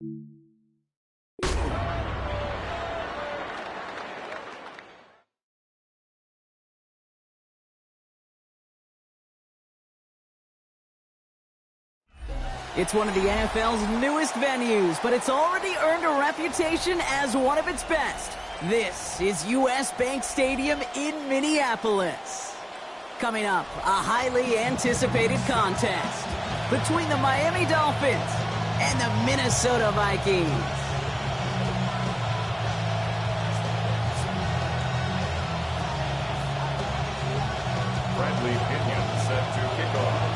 It's one of the NFL's newest venues, but it's already earned a reputation as one of its best. This is US Bank Stadium in Minneapolis. Coming up, a highly anticipated contest between the Miami Dolphins and the Minnesota Vikings. Bradley Pinion set to kick off.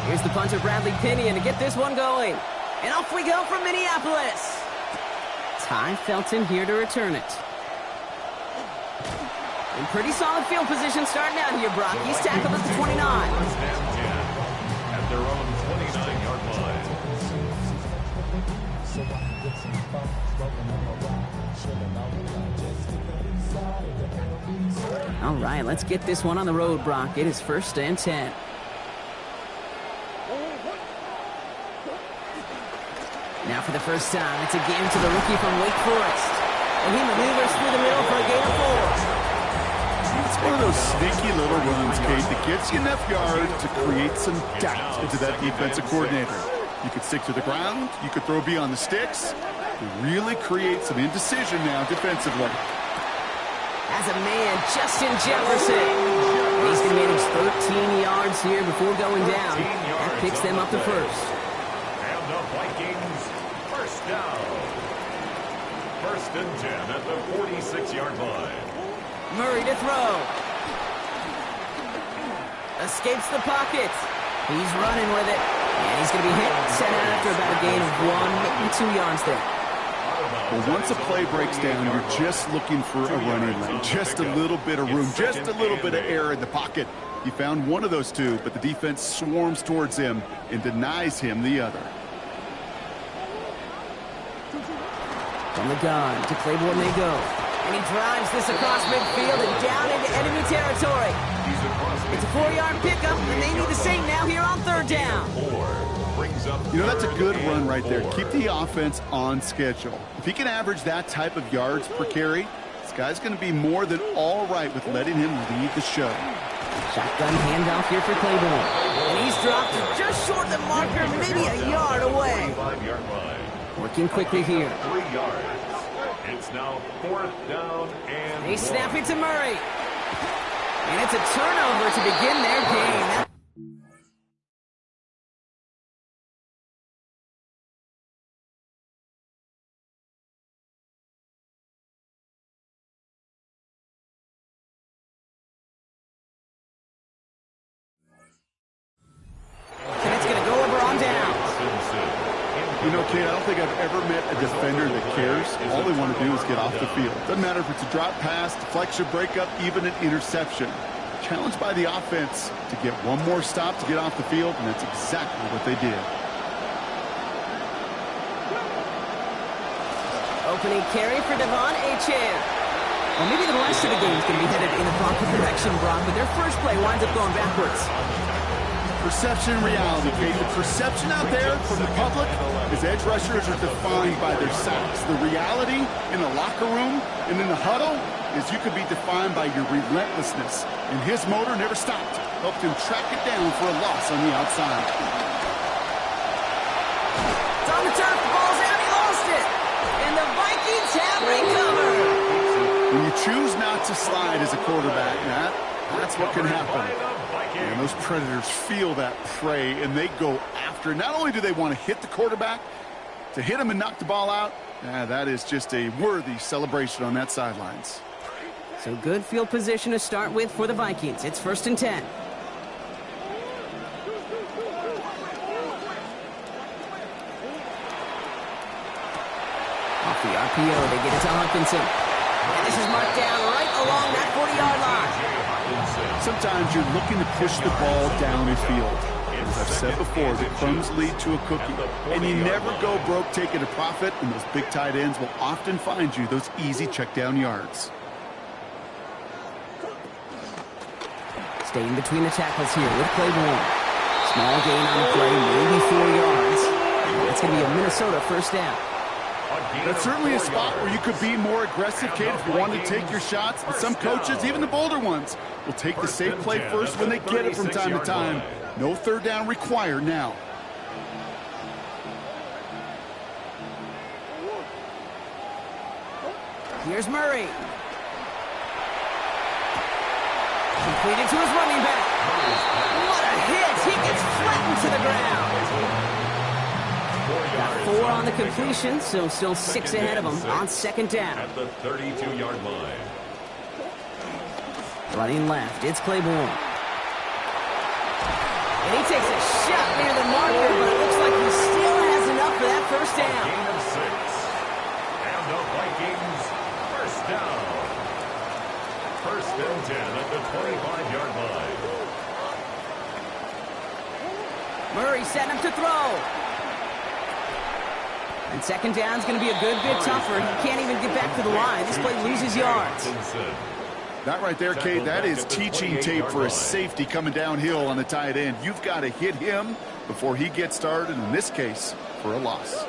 Here's the punter, Bradley Pinion, to get this one going. And off we go from Minneapolis. Ty Felton here to return it. In pretty solid field position starting out here, Brock. He's tackled at the 29. First down 10 at their own 29-yard line. All right, let's get this one on the road, Brock. It is first and 10. Now for the first time, it's a game to the rookie from Wake Forest. And he maneuvers through the middle for a gain of 4. It's one of those sneaky little runs, Kate, that gets you enough yards to create some doubt into that defensive coordinator. You could stick to the ground, you could throw beyond the sticks, to really create some indecision now defensively. As a man, Justin Jefferson. He's going to manage 13 yards here before going down. That picks them up to first. And the Vikings, first down. First and 10 at the 46-yard line. Murray to throw. Escapes the pocket. He's running with it. And he's going to be hit, sent out after about a gain of 1, maybe 2 yards there. Well, once a play breaks down, you're just looking for a running lane. Just a little bit of room, just a little bit of air in the pocket. He found one of those two, but the defense swarms towards him and denies him the other. From the gun to Claiborne they go. And he drives this across midfield and down into enemy territory. It's a 4-yard pickup, and they need the same now here on third down. You know, that's a good run right there. Keep the offense on schedule. If he can average that type of yards per carry, this guy's going to be more than all right with letting him lead the show. Shotgun handoff here for Claiborne. And he's dropped just short of the marker, maybe a yard away. Working quickly here. 3 yards. It's now fourth down and they snap it to Murray. And it's a turnover to begin their game. And it's going to go over on down. You know, Kate, I don't think I've ever met a defender that cares. All they want to do is get off the field. Doesn't matter if it's a drop pass, deflection, breakup, even an interception. Challenged by the offense to get one more stop to get off the field, and that's exactly what they did. Opening carry for Devon Achane. Well, maybe the rest of the game is going to be headed in the proper direction, Brock, but their first play winds up going backwards. Perception and reality, Kate. The perception out there from the public is edge rushers are defined by their sacks. The reality in the locker room and in the huddle is you could be defined by your relentlessness. And his motor never stopped. Helped him track it down for a loss on the outside. It's on the turf, the ball's out, he lost it. And the Vikings have recovered. When you choose not to slide as a quarterback, that's what can happen. And those Predators feel that prey, and they go after. Not only do they want to hit the quarterback, to hit him and knock the ball out, that is just a worthy celebration on that sidelines. So good field position to start with for the Vikings. It's first and 10. Off the RPO, they get it to Hutchinson. And this is marked down right along that 40-yard line. Sometimes you're looking to push the ball down the field. As I've said before, the crumbs lead to a cookie. And you never go broke taking a profit, and those big tight ends will often find you those easy check down yards. Staying between the tackles here with Claiborne. Small gain on the play, maybe 4 yards. That's going to be a Minnesota first down. That's certainly a spot where you could be more aggressive, Kate, if you wanted to take your shots. But some coaches, even the bolder ones, will take the safe play first when they get it from time to time. No third down required now. Here's Murray. Completed to his running back. What a hit! He gets flattened to the ground. Got 4 on the completion, so still 6 ahead of him on second down. At the 32-yard line. Running left, it's Claiborne. And he takes a shot near the marker, but it looks like he still has enough for that first down. Gain of 6. And the Vikings first down. First and 10 at the 25-yard line. Murray set him to throw. And second down is going to be a good bit tougher. He can't even get back to the line. This play loses yards. That right there, Kate, that is teaching tape for a safety coming downhill on the tight end. You've got to hit him before he gets started, in this case, for a loss.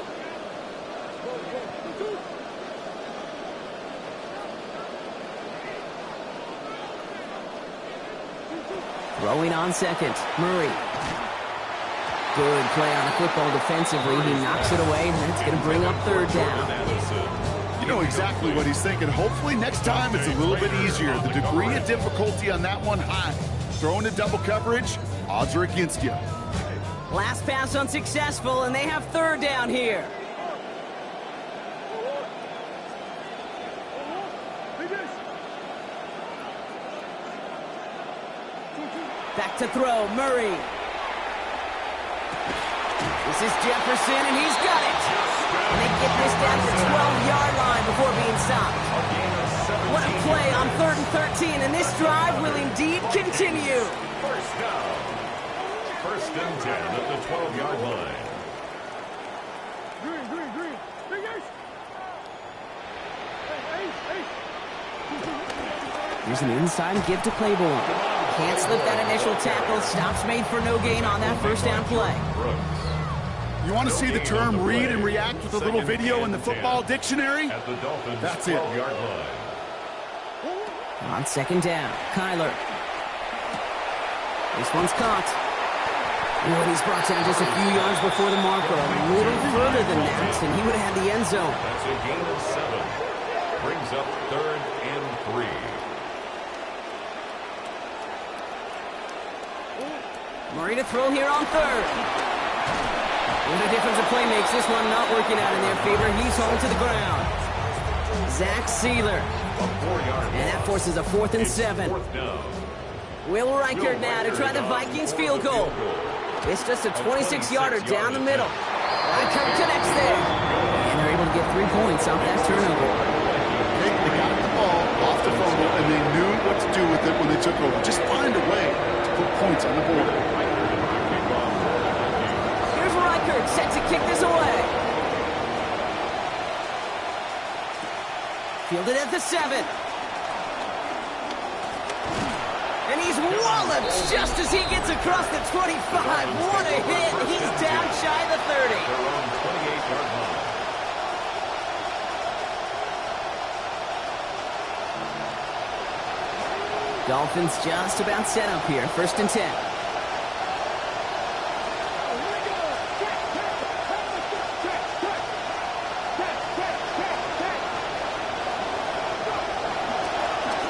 Throwing on second, Murray. Good play on the football defensively. He knocks it away, and that's going to bring up third down. You know exactly what he's thinking. Hopefully next time it's a little bit easier. The degree of difficulty on that one high. Throwing to double coverage, odds are against you. Last pass unsuccessful, and they have third down here. Back to throw, Murray. This is Jefferson, and he's got it. And they get this down to the 12-yard line before being stopped. What a play on 3rd and 13, and this drive will indeed continue. First down. First and 10 at the 12-yard line. Here's an inside give to Claiborne. Can't slip that initial tackle. Stops made for no gain on that first down play. You want to see the term read and react with a little video in the football dictionary? That's it. On second down, Kyler. This one's caught. And he's brought down just a few yards before the marker. A little further than that, and he would have had the end zone. That's a gain of 7. Brings up 3rd and 3. Murray to throw here on 3rd. What a difference a play makes. This one not working out in their favor. He's home to the ground. Zach Sealer. And that forces a 4th and 7. Will Reichert now to try the Vikings field goal. It's just a 26-yarder down the middle. Reichert connects there. And they're able to get 3 points off that turnover. They got the ball off the fumble, and they knew what to do with it when they took over. Just find a way to put points on the board. Here's Reichert set to kick this away. Fielded at the 7. And he's walloped just as he gets across the 25. What a hit. He's down shy of the 30. Dolphins just about set up here. 1st and 10.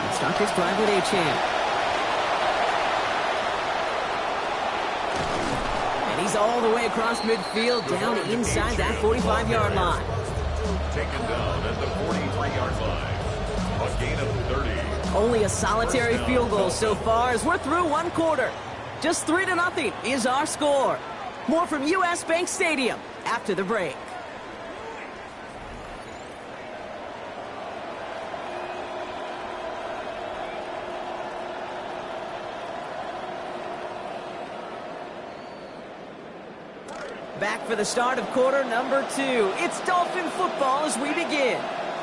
Let's start this drive with Achane. And he's all the way across midfield, down inside that 45-yard line. Taken down at the 43-yard line. A gain of 30. Only a solitary field goal so far as we're through 1 quarter. Just 3-0 is our score. More from U.S. Bank Stadium after the break. Back for the start of quarter number 2. It's Dolphin football as we begin.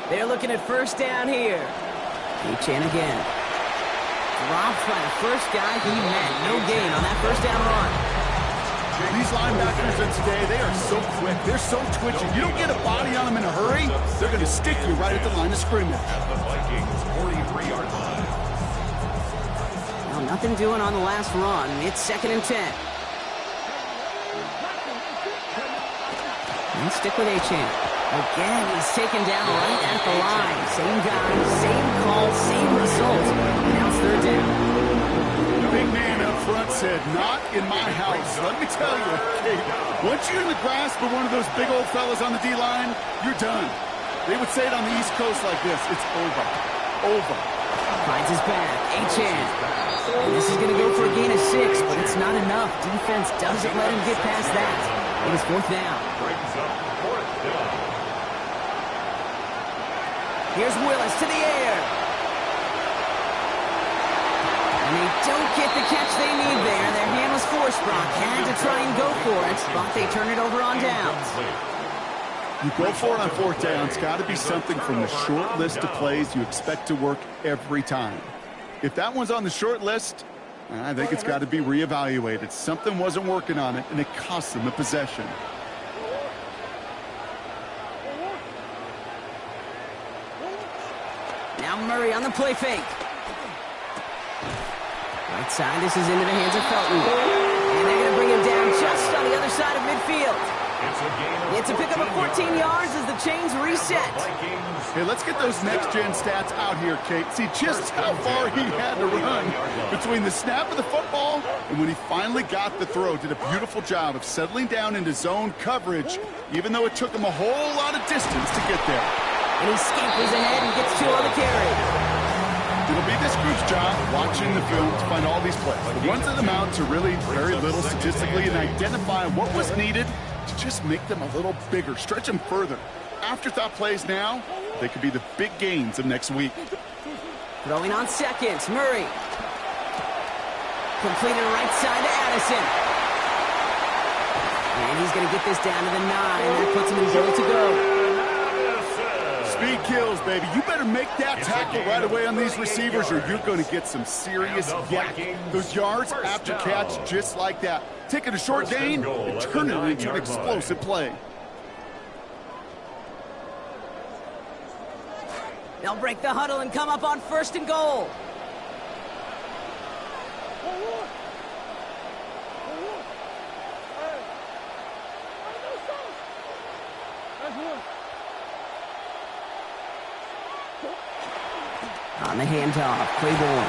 They're looking at first down here. Achane again. Dropped by the first guy he met. No gain on that first down run. These linebackers in today, they are so quick. They're so twitchy. You don't get a body on them in a hurry, they're going to stick you right at the line of scrimmage. At the Vikings' 43-yard line. Well, nothing doing on the last run. It's 2nd and 10. And stick with A-Chain. Again, he's taken down right at the line. Same guy, same call, same result. Now it's 3rd down. The big man up front said, not in my house. Let me tell you, okay, once you're in the grasp of one of those big old fellas on the D-line, you're done. They would say it on the East Coast like this, it's over. Over. Finds his back. A-Chan. And this is going to go for a gain of 6, but it's not enough. Defense doesn't let him get past that. It is 4th down. Brings up 4th down. Here's Willis to the air. And they don't get the catch they need there. Their hand was forced. Brock had to try and go for it, but they turn it over on downs. You go for it on 4th down. It's got to be something from the short list of plays you expect to work every time. If that one's on the short list, I think it's got to be reevaluated. Something wasn't working on it, and it cost them a possession. Now Murray on the play fake. Right side, this is into the hands of Felton. And they're going to bring him down just on the other side of midfield. It's a pickup of 14 yards as the chains reset. Hey, let's get those next-gen stats out here, Kate. See just how far he had to run between the snap of the football and when he finally got the throw. Did a beautiful job of settling down into zone coverage, even though it took him a whole lot of distance to get there. And he scampers ahead and gets 2 on the carry. It'll be this group's job, watching the film, to find all these plays. The ones that amount to really very little statistically and identify what was needed to just make them a little bigger, stretch them further. Afterthought plays now, they could be the big gains of next week. Throwing on seconds, Murray. Completed right side to Addison. And he's going to get this down to the 9. That puts him in goal to go. Speed kills, baby. You better make that tackle right away on these receivers or you're going to get some serious yak. Those yards after catch just like that. Taking a short gain and turning it into an explosive play. They'll break the huddle and come up on 1st and goal. On the handoff, Claiborne.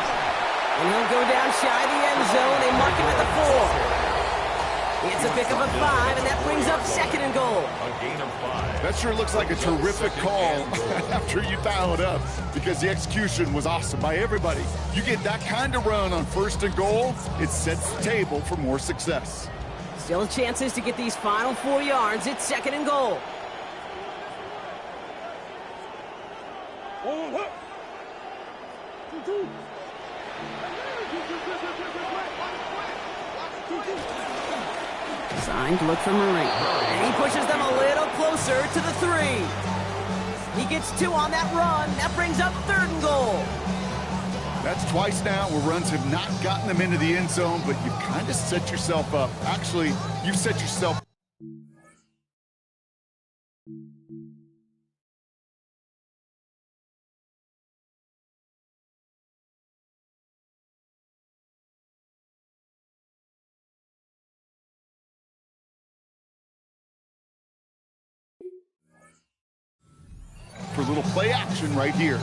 And he'll go down shy of the end zone. They mark him at the 4. It's a pickup of 5, and that brings up 2nd and goal. A gain of 5. That sure looks like a terrific call after you dial it up because the execution was awesome by everybody. You get that kind of run on 1st and goal, it sets the table for more success. Still chances to get these final 4 yards. It's 2nd and goal. Signed look for Murray. And he pushes them a little closer to the 3. He gets 2 on that run. That brings up 3rd and goal. That's twice now where runs have not gotten them into the end zone, but you've kind of set yourself up. Actually, you've set yourself for a little play action right here.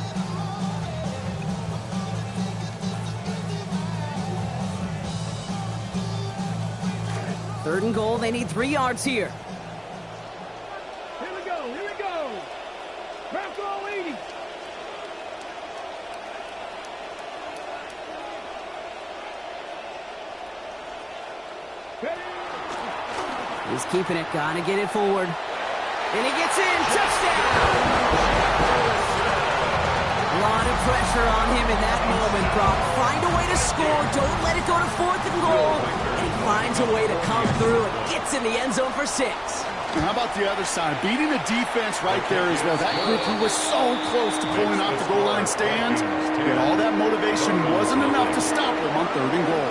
Third and goal, they need 3 yards here. Here we go, here we go. Back all 80. He's keeping it, gotta get it forward. And he gets in, touchdown! lot of pressure on him in that moment, Brock. Find a way to score. Don't let it go to 4th and goal. And he finds a way to come through and gets in the end zone for 6. And how about the other side? Beating the defense right there as well. That group who was so close to pulling off the goal line stand, yet all that motivation wasn't enough to stop them on 3rd and goal.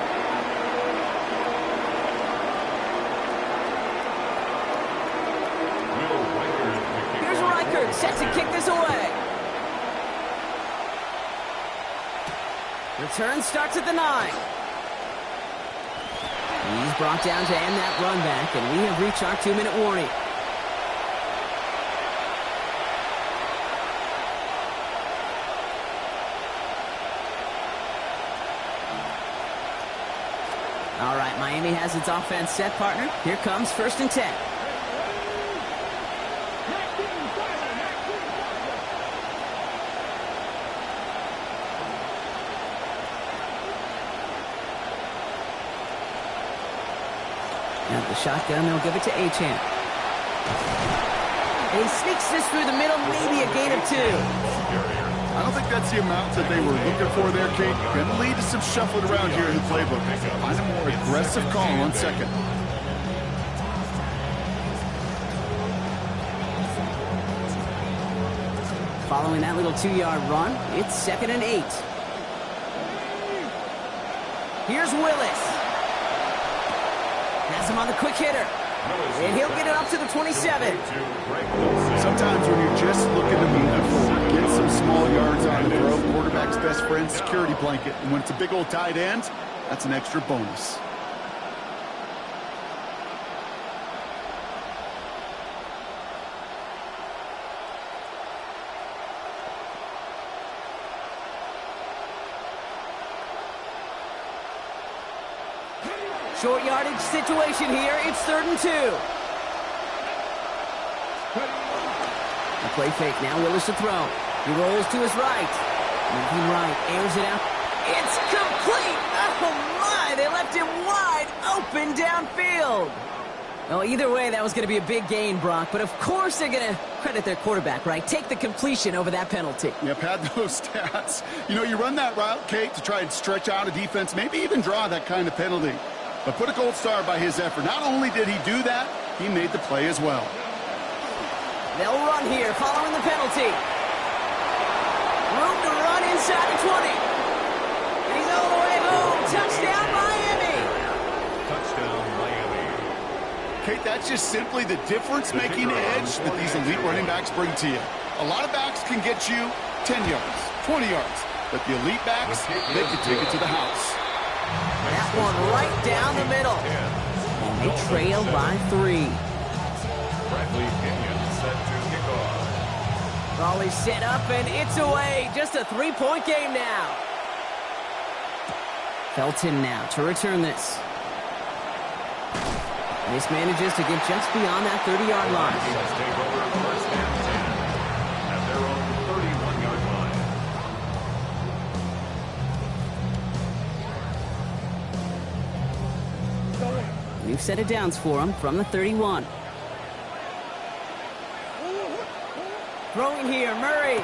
Here's Reichert, set to kick this away. Return starts at the 9. He's brought down to end that run back, and we have reached our 2-minute warning. All right, Miami has its offense set, partner. Here comes 1st and 10. Now the shotgun, they'll give it to Achane. And he sneaks this through the middle, maybe a gain of 2. I don't think that's the amount that they were looking for there, Kate. Going to lead to some shuffling around here in the playbook. Find a more aggressive call on 2nd. Following that little 2-yard run, it's 2nd and 8. Here's Willis. Has him on the quick hitter. And he'll get it up to the 27. Sometimes when you're just looking to move it forward, get some small yards on the throw, quarterback's best friend, security blanket. And when it's a big old tight end, that's an extra bonus. Short yardage situation here. It's 3rd and 2. A play fake. Now Willis to throw. He rolls to his right. Moving right. Airs it out. It's complete. Oh, my. They left him wide open downfield. Oh, either way, that was going to be a big gain, Brock. But, of course, they're going to credit their quarterback, right? Take the completion over that penalty. Yep, had those stats. You know, you run that route, Kate, to try and stretch out a defense, maybe even draw that kind of penalty. But put a gold star by his effort. Not only did he do that, he made the play as well. They'll run here following the penalty. Room to run inside the 20. And he's all the way home. Touchdown, Miami. Touchdown, Miami. Kate, that's just simply the difference-making edge that these elite running backs bring to you. A lot of backs can get you 10 yards, 20 yards. But the elite backs, they can take it to the house. That one right down the middle. And they trail by 3. Bradley Pinion set to kick off. Raleigh set up, and it's away. Just a 3-point game now. Felton now to return this. This manages to get just beyond that 30-yard line. Let's take over 1st and 10 at their own 31-yard line. New set of downs for him from the 31. Throwing here, Murray.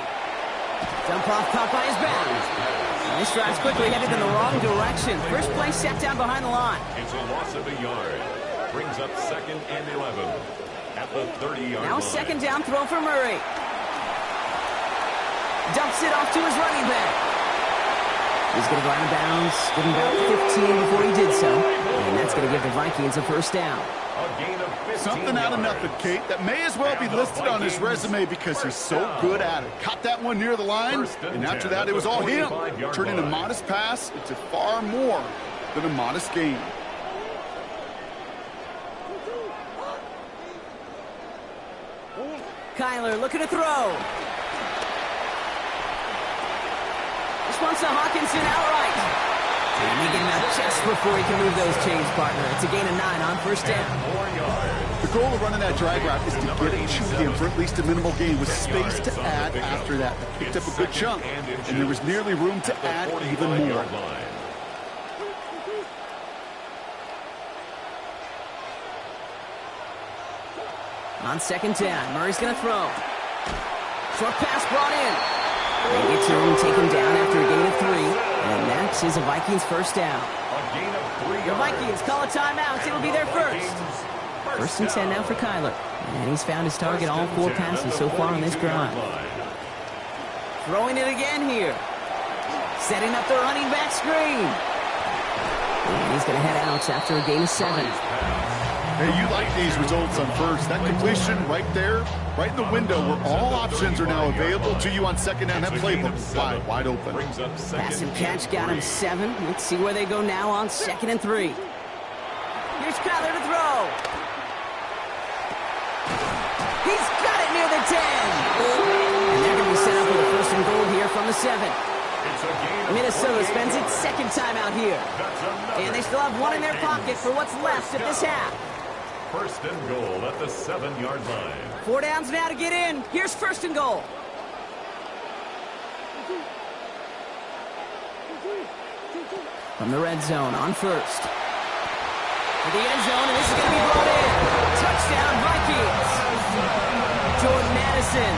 Jump off caught by his back. This drive's quickly headed in the wrong direction. First play set down behind the line. It's a loss of a yard. Brings up 2nd and 11 at the 30-yard line. Now 2nd down throw for Murray. Dumps it off to his running back. He's going to go out of bounds. Give him about 15 before he did so. And that's going to give the Vikings a 1st down. A gain of 15 Something out of nothing, Kate, that may as well be listed on his resume because he's so good at it. Caught that one near the line, and after that it was all him. Turning a modest pass into far more than a modest gain. Kyler looking to throw. This one's to Hawkinson outright. And they get him out just before he can move those chains, partner. It's a gain of 9 on 1st down. The goal of running that drag route is to get it to him for at least a minimal gain with space to add after that. They picked up a good chunk, and there was nearly room to add even more. On 2nd down, Murray's going to throw. Short pass brought in. They get to him, take him down after a gain of 3. And that is a Vikings first down. A gain of 3 The Vikings call a timeout. It'll be their first. First and 10 now for Kyler. And he's found his target all 4 passes so far on this drive. Throwing it again here. Setting up the running back screen. And he's going to head out after a gain of 7. Hey, you like these results on first. That completion right there, right in the window where all options are now available to you on second down. That playbook wide open. Pass and catch got him 7. Let's see where they go now on 2nd and 3. Here's Kyler to throw. He's got it near the 10. And they're going to be set up with a first and goal here from the 7. Minnesota spends its second time out here. And they still have 1 in their pocket for what's left of this half. First and goal at the 7-yard line. 4 downs now to get in. Here's first and goal. From the red zone on first. To the end zone, and this is going to be brought in. Touchdown, Vikings. Jordan Addison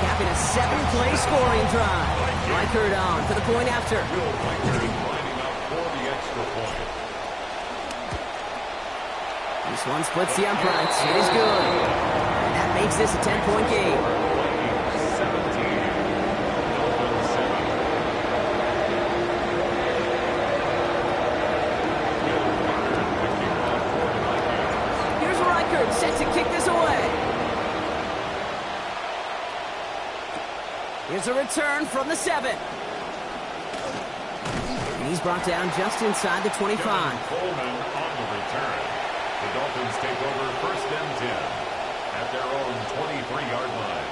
capping a 7-play scoring drive. Reichert on for the point after. Lining up for the extra point. This one splits the uprights. It is good. And that makes this a 10-point game. 17. Here's Reichert set to kick this away. Here's a return from the 7. And he's brought down just inside the 25. Coleman on the return. The Dolphins take over first and 10 at their own 23-yard line.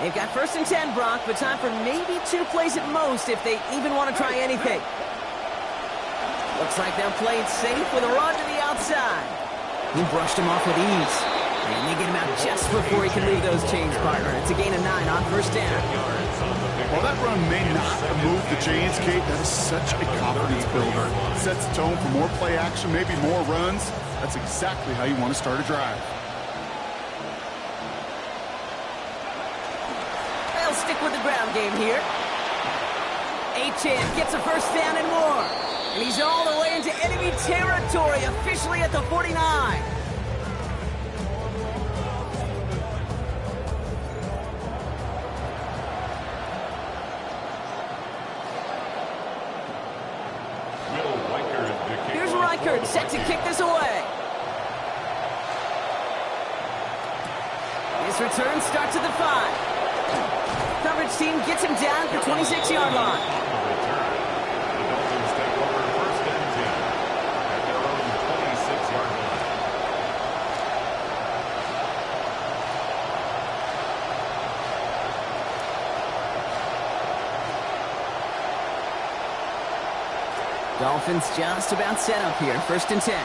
They've got first and 10, Brock, but time for maybe 2 plays at most if they even want to try anything. Looks like they'll play it safe with a run to the outside. He brushed him off with ease. And they get him out just before he can leave those chains, partner. It's a gain of 9 on first down. While that run may not move the chains, Kate, that is such a confidence builder. It sets the tone for more play action, maybe more runs. That's exactly how you want to start a drive. They'll stick with the ground game here. Achane gets a first down and more. And he's all the way into enemy territory, officially at the 49. Here's Reichert set to kick this away. His return starts at the 5. Coverage team gets him down at the 26-yard line. The Dolphins take over first and 10 at their own 26-yard line. Dolphins just about set up here. First and 10.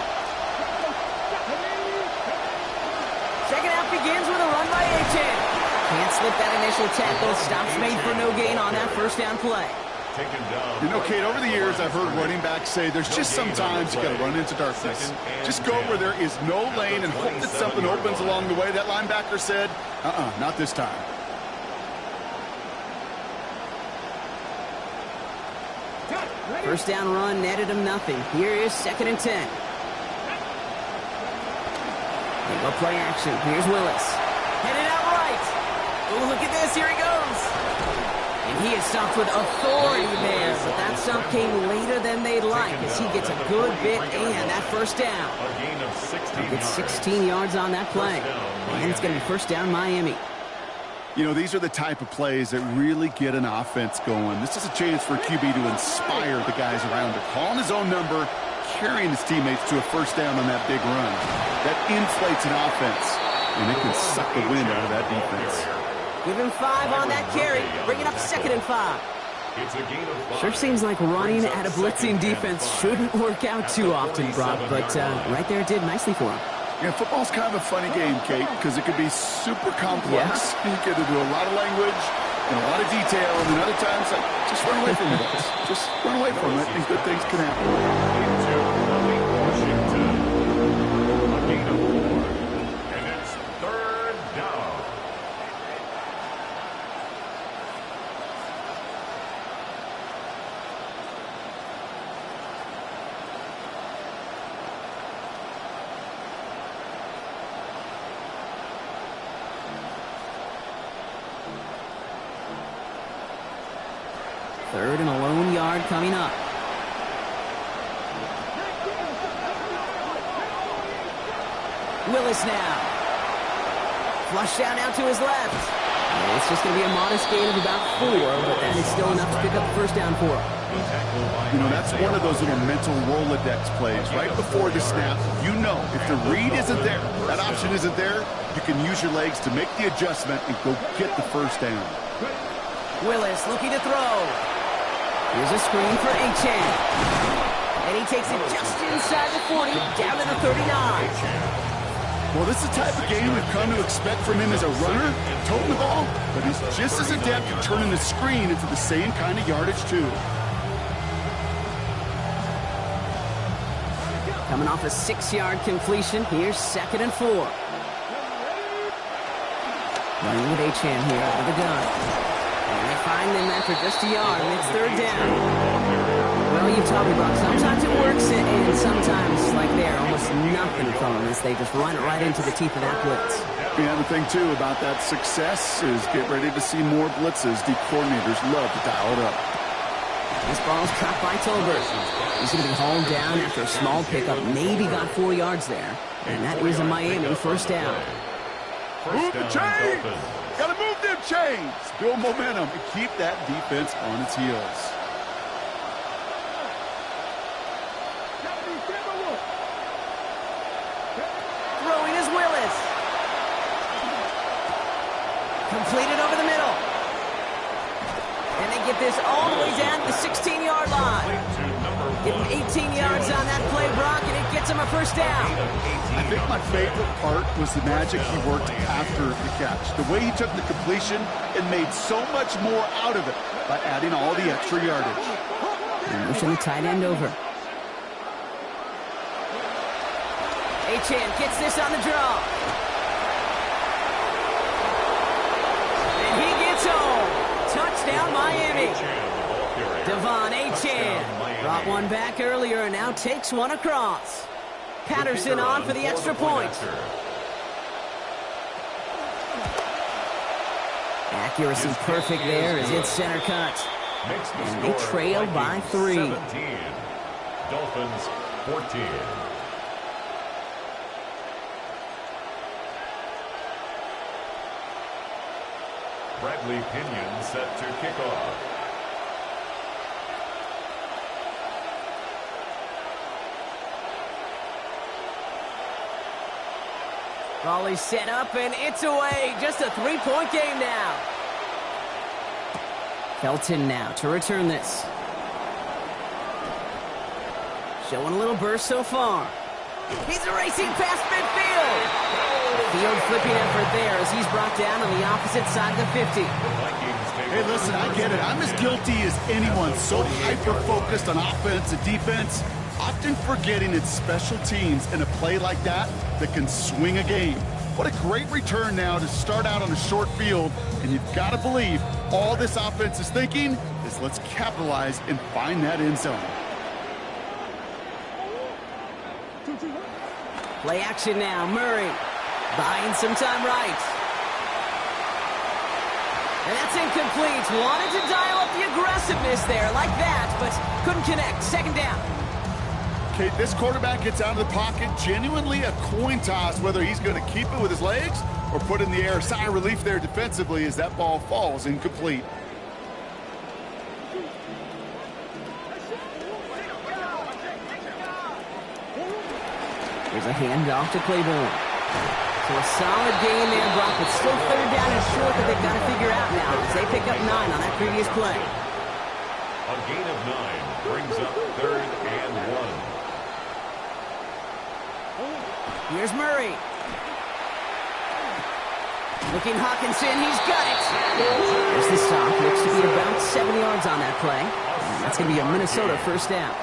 Second half begins with a run by Achane. Can't slip that initial tackle. Stops made for no gain on that first down play. You know, Kate, over the years, I've heard running backs say there's just sometimes you got to run into darkness. Just go where there is no lane and hope that something opens along the way. That linebacker said, not this time. First down run netted him nothing. Here is second and 10. They go play action. Here's Willis. Headed out right. Oh, look at this. Here he goes. And he is stopped with authority there. But that stop came later than they'd like as he gets a good bit and that first down. A gain of 16 Gets yards. 16 yards on that play. And it's going to be first down Miami. You know, these are the type of plays that really get an offense going. This is a chance for QB to inspire the guys around him. Calling his own number, carrying his teammates to a first down on that big run. That inflates an offense, and it can suck the wind out of that defense. Give him 5 on that carry. Bring it up second and 5. It's a gain of 5. Sure seems like running at a blitzing defense shouldn't work out too often, Brock, but right there it did nicely for him. Yeah, football's kind of a funny game, Kate, because it can be super complex. You get into a lot of language and a lot of detail, and then other times, like, just run away from it. Just run away from it, and good things can happen. Into Washington. A gain of 3rd and a lone yard coming up. Willis now. Flush down out to his left. And it's just going to be a modest gain of about 4, but that is still enough to pick up the first down for him. You know, that's one of those little mental Rolodex plays. Right before the snap, you know if the read isn't there, that option isn't there, you can use your legs to make the adjustment and go get the first down. Willis looking to throw. Here's a screen for Achan. And he takes it just inside the 40, down to the 39. Well, this is the type of game we've come to expect from him as a runner, toting the ball, but he's just as adept at turning the screen into the same kind of yardage, too. Coming off a 6-yard completion, here's 2nd and 4. Running with Achan here out of the gun. And they find them after just a yard, and it's 3rd down. Well, you've taught me, Buck. Sometimes it works, and sometimes, like there, almost nothing from them as they just run it right into the teeth of that blitz. Yeah, the thing, too, about that success is get ready to see more blitzes. The coordinators love to dial it up. This ball's caught by Tolbert. He's going to be hauled down after a small pickup. Maybe got 4 yards there. And that is a Miami first down. Move the chains! Gotta move them chains! Build momentum and keep that defense on its heels. Throwing is Willis. Completed over the middle. And they get this all the way down to the 16-yard line. Getting 18 yards on that play, Brock, and it gets him a first down. I think my favorite part was the magic he worked after the catch. The way he took the completion and made so much more out of it by adding all the extra yardage. And pushing the tight end over. Achan gets this on the draw. And he gets home. Touchdown, Miami. Devon Achan brought one back earlier and now takes one across. Patterson on for the extra point. Accuracy perfect there as it's center cut. And they trail by 3. 17. Dolphins 14. Bradley Pinion set to kick off. Volley set up, and it's away. Just a 3-point game now. Felton now to return this. Showing a little burst so far. He's racing past midfield. Field flipping effort there as he's brought down on the opposite side of the 50. Hey, listen, I get it. I'm as guilty as anyone. So hyper-focused on offense and defense, often forgetting it's special teams in a play like that can swing a game. What a great return now to start out on a short field, and you've got to believe all this offense is thinking is let's capitalize and find that end zone. Play action now, Murray buying some time right. And that's incomplete. Wanted to dial up the aggressiveness there like that, but couldn't connect. 2nd down. Okay, this quarterback gets out of the pocket, genuinely a coin toss whether he's going to keep it with his legs or put it in the air. Sigh of relief there defensively as that ball falls incomplete. There's a handoff to Claiborne. So a solid gain there, Brock, but still 3rd down and short that they've got to figure out now as they pick up 9 on that previous play. A gain of 9 brings up 3rd and 1. Here's Murray. Looking Hawkinson, he's got it. There's the stop. Looks to be about 7 yards on that play. And that's going to be a Minnesota first down.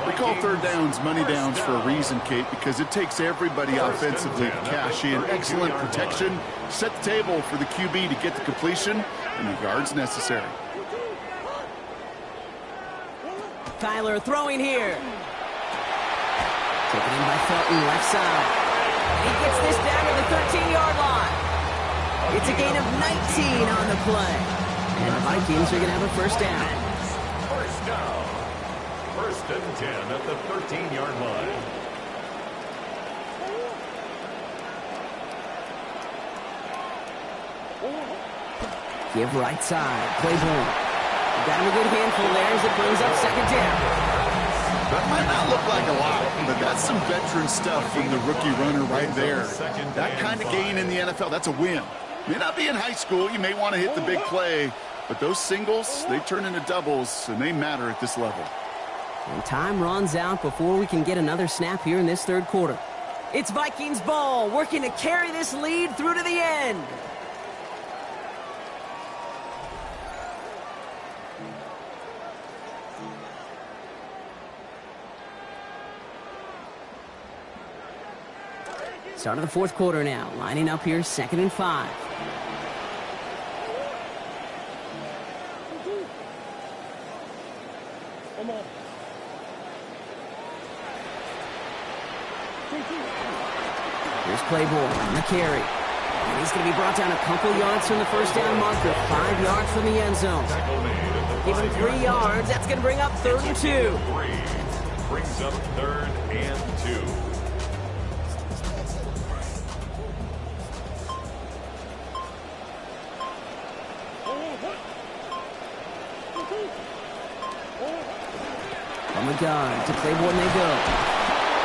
We call 3rd downs money downs for a reason, Kate, because it takes everybody offensively to cash in. Excellent protection, set the table for the QB to get the completion and the yards necessary. Tyler throwing here. Taken in by Felton, left side. He gets this down to the 13-yard line. It's a gain of 19 on the play. And the Vikings are going to have a first down. and 10 at the 13-yard line. Give right side. Play ball. Got him a good handful there as it brings up second down. That might not look like a lot, but that's some veteran stuff from the rookie runner right there. That kind of gain in the NFL, that's a win. May not be in high school. You may want to hit the big play, but those singles, they turn into doubles, and they matter at this level. And time runs out before we can get another snap here in this third quarter. It's Vikings ball, working to carry this lead through to the end. Start of the fourth quarter now. Lining up here, 2nd and 5. Here's Claiborne on the carry. And he's going to be brought down a couple yards from the first down marker. 5 yards from the end zone. Give him 3 yards. That's going to bring up 3rd and 2. Brings up 3rd and 2. From the gun to Claiborne they go.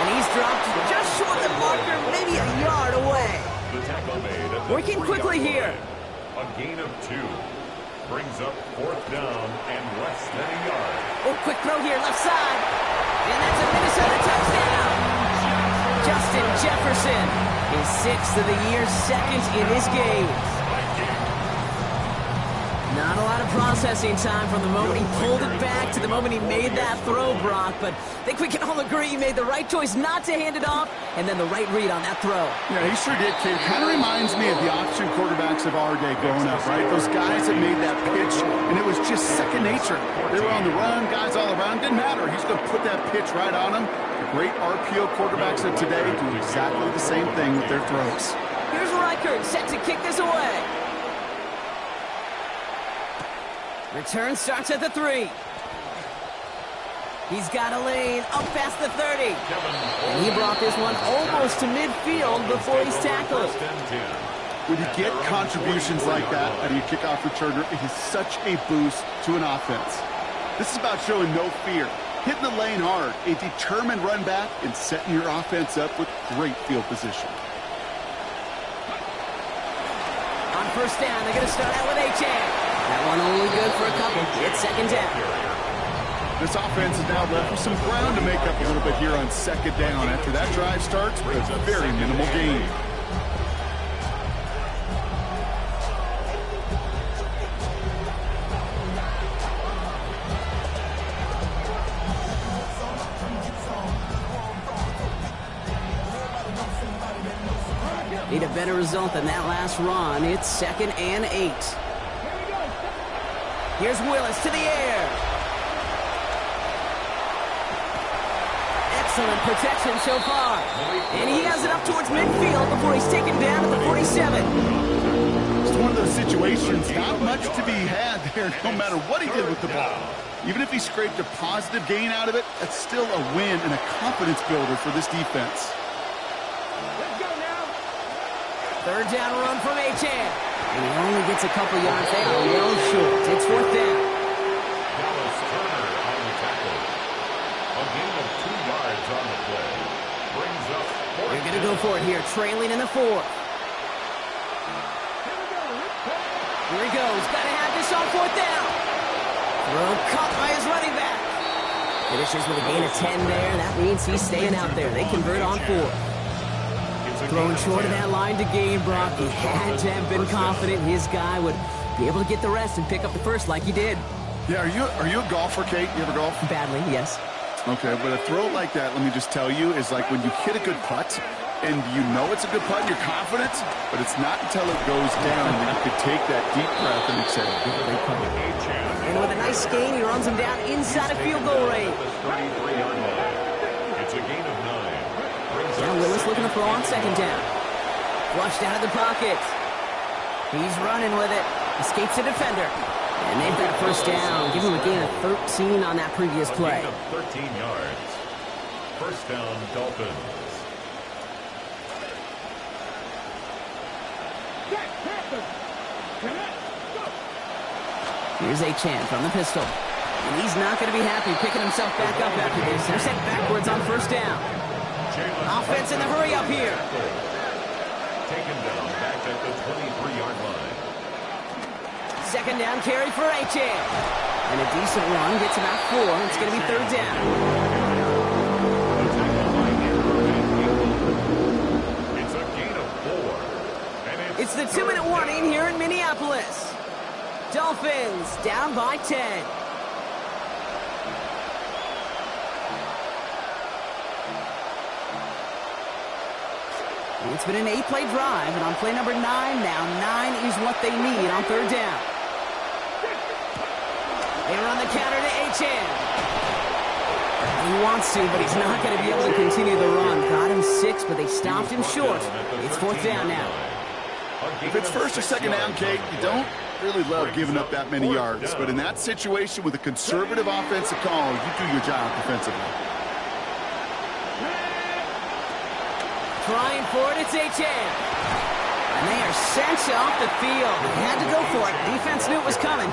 And he's dropped just short of the marker, maybe a yard away. The tackle made at the Working quickly here. A gain of 2. Brings up 4th down and less than a yard. Oh, quick throw here, left side. And that's a Minnesota touchdown. Justin Jefferson, his 6th of the year, 2nd in this game. Not a lot of processing time from the moment he pulled it back to the moment he made that throw, Brock. But I think we can all agree he made the right choice not to hand it off, and then the right read on that throw. Yeah, he sure did, kid. Kind of reminds me of the option quarterbacks of our day growing up, right? Those guys that made that pitch, and it was just second nature. They were on the run, guys all around. Didn't matter. He's going to put that pitch right on them. The great RPO quarterbacks of today do exactly the same thing with their throws. Here's Reichert set to kick this away. Return starts at the 3. He's got a lane up past the 30. And he brought this one almost to midfield before he's tackled. When you get contributions like that out of your kickoff returner, it is such a boost to an offense. This is about showing no fear, hitting the lane hard, a determined run back, and setting your offense up with great field position. On first down, they're going to start out with Achane. That one only good for a couple. It's 2nd down. This offense is now left with some ground to make up a little bit here on 2nd down. After that drive starts with a very minimal gain. Need a better result than that last run. It's 2nd and 8. Here's Willis to the air. Excellent protection so far. And he has it up towards midfield before he's taken down at the 47. It's one of those situations, not much to be had there no matter what he did with the ball. Even if he scraped a positive gain out of it, that's still a win and a confidence builder for this defense. Let's go now. 3rd down run from Achane. And he only gets a couple yards. They are well short. It's 4th down. Dallas Turner on the tackle. A gain of 2 yards on the play. Brings up 4th. They're going to go for it here, trailing in the 4th. Here he goes. Got to have this on 4th down. Throw caught by his running back. Finishes with a gain of 10 there. That means he's staying out there. They convert on 4th. Throwing short of that line to gain, Brock. He had to have been confident his guy would be able to get the rest and pick up the first like he did. Yeah, are you a golfer, Kate? You ever golf? Badly, yes. Okay, but a throw like that, let me just tell you, is like when you hit a good putt, and you know it's a good putt, you're confident, but it's not until it goes down that you could take that deep breath and say, great putt. And with a nice gain, he runs him down inside of field goal range. It's a gain of 9. Now Willis looking to throw on 2nd down. Flushed out of the pocket. He's running with it. Escapes the defender. And they've got a first down. Give them a gain of 13 on that previous play. A gain of 13 yards. First down, Dolphins. Here's Achane from the pistol. And he's not going to be happy picking himself back up after this. They're sent backwards on first down. Offense in the hurry up here. Taken down back at the 23-yard line. Second down carry for Achane. And a decent run gets him out 4. It's going to be third down. It's a gain of 4. And It's the 2-minute warning here in Minneapolis. Dolphins down by 10. It's been an 8-play drive, and on play number 9 now, 9 is what they need on third down. They run the counter to Achane. He wants to, but he's not going to be able to continue the run. Got him 6, but they stopped him short. It's fourth down now. If it's first or second down, Kate, you don't really love giving up that many yards. But in that situation with a conservative offensive call, you do your job defensively. Trying for it, it's Achane. And they are sent off the field. They had to go for it. Defense knew it was coming.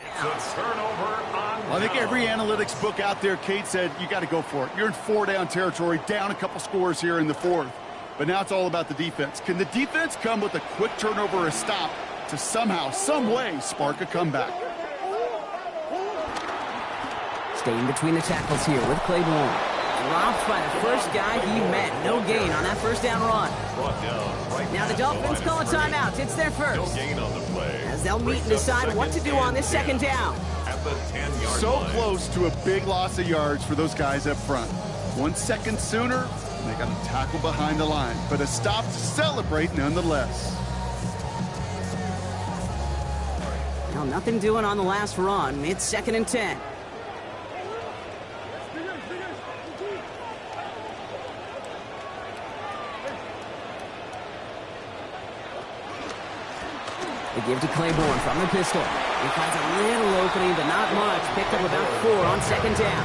It's a turnover on. I think every analytics book out there, Kate, said you got to go for it. You're in 4-down territory, down a couple scores here in the fourth. But now it's all about the defense. Can the defense come with a quick turnover or a stop to somehow, some way, spark a comeback? Staying between the tackles here with Claiborne. Dropped by the first guy he met. No gain on that first down run. Brought down right Now the Dolphins call a timeout. It's their no first. gain on the play. As they'll meet and decide what to do on this second down. At the 10-yard So line. close to a big loss of yards for those guys up front. 1 second sooner, and they got to tackle behind the line. But a stop to celebrate nonetheless. Now nothing doing on the last run. It's second and 10. They give to Claiborne from the pistol. He finds a little opening, but not much. Picked up about 4 on second down.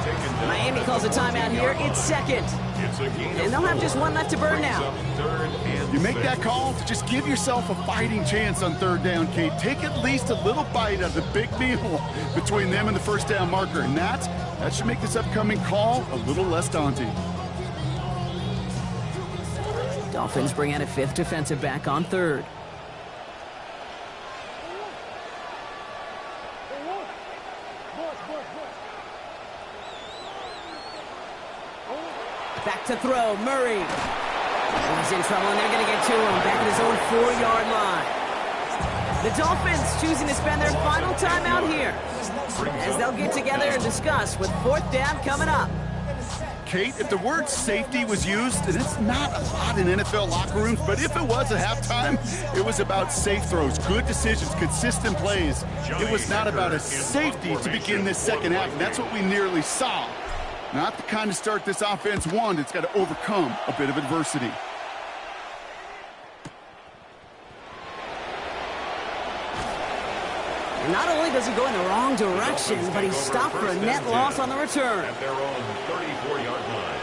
Taken down Miami at calls a the timeout here. 14-yard It's line. second. It's a gain And they'll have just 1 left to burn now. Third and You make 6. that call to just give yourself a fighting chance on third down, Kate. Take at least a little bite of the big meal between them and the first down marker. And that should make this upcoming call a little less daunting. Dolphins bring out a 5th defensive back on third. Back to throw, Murray. He's in trouble, and they're going to get to him back at his own 4-yard line. The Dolphins choosing to spend their final timeout here as they'll get together and discuss with fourth down coming up. Kate, if the word safety was used, and it's not a lot in NFL locker rooms, but if it was at halftime, it was about safe throws, good decisions, consistent plays. It was not about a safety to begin this second half, and that's what we nearly saw. Not the kind of start this offense wanted. It's got to overcome a bit of adversity. And not only does he go in the wrong direction, but he's stopped for a net loss on the return. At their own 34-yard line.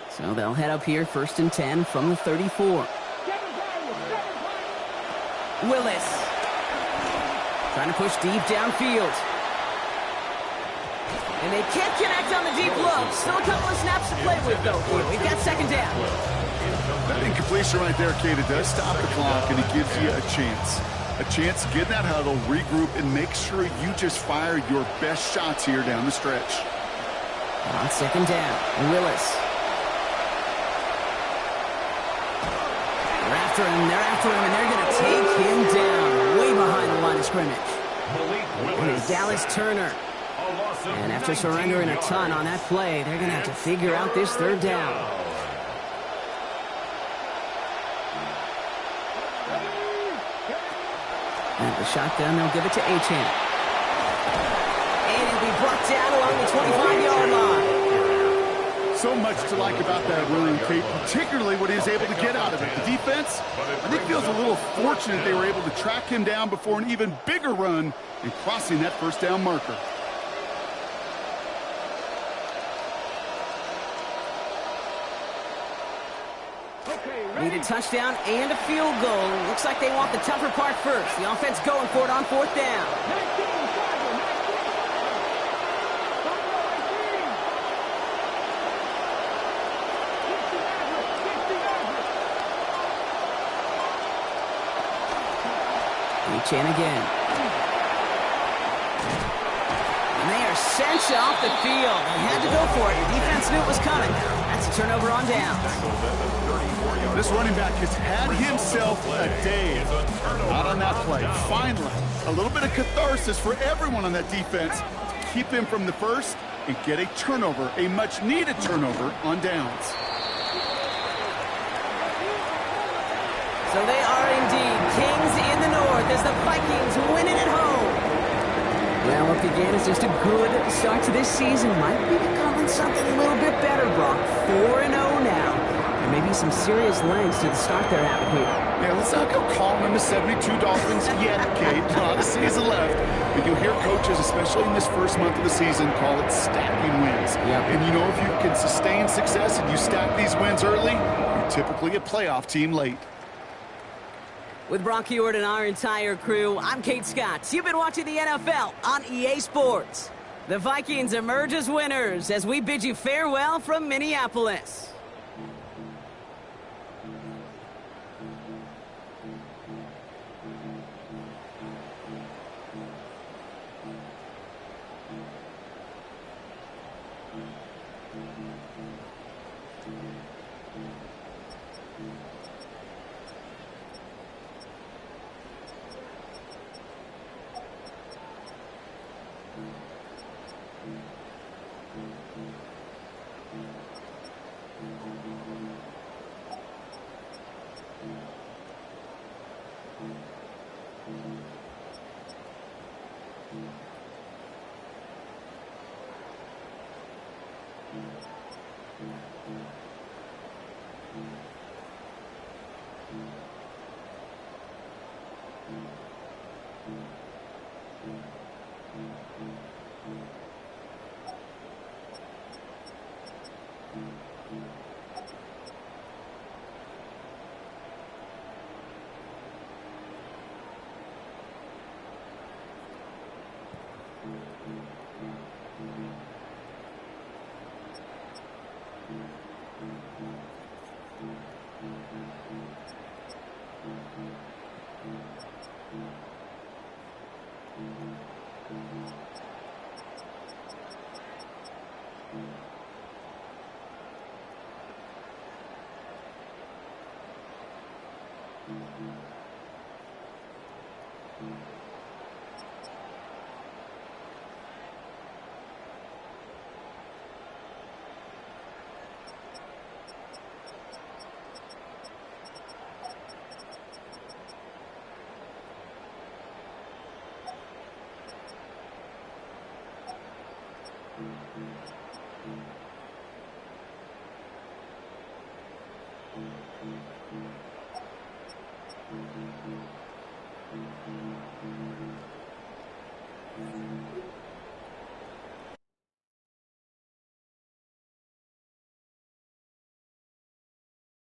So they'll head up here, first and 10 from the 34. Willis. Trying to push deep downfield. And they can't connect on the deep look. Still a couple of snaps to play with, though. Here, we've got second down. That incompletion right there, Kate, it does stop the clock, and it gives you a chance. A chance to get in that huddle, regroup, and make sure you just fire your best shots here down the stretch. On second down, Willis. after him, and they're going to take him down way behind the line of scrimmage. And it's Dallas Turner. And after surrendering a ton on that play, they're going to have to figure out this third down. And the shotgun, they'll give it to Achane. And he'll be brought down along the 25-yard line. So much to like about that run, Kate, particularly what he was able to get out of it. The defense, I think, feels a little fortunate they were able to track him down before an even bigger run and crossing that first down marker. Need a touchdown and a field goal. Looks like they want the tougher part first. The offense going for it on fourth down. Achane again. And they are sent off the field. They had to go for it. The defense knew it was coming. That's a turnover on downs. This running back has had himself a day. Not on that play. Finally, a little bit of catharsis for everyone on that defense to keep him from the first and get a turnover, a much-needed turnover on downs. So they are indeed kings in the north as the Vikings win it at home. Well, look, again, it's just a good start to this season. Might be becoming something a little bit better, Brock. 4-0 now. And maybe some serious legs to the start they're having here. Yeah, let's not go calling them the 72 Dolphins yet, Kate. A lot of season left. But you'll hear coaches, especially in this first month of the season, call it stacking wins. Yep. And you know, if you can sustain success and you stack these wins early, you're typically a playoff team late. With Brock Heward and our entire crew, I'm Kate Scott. You've been watching the NFL on EA Sports. The Vikings emerge as winners as we bid you farewell from Minneapolis. Mm-hmm.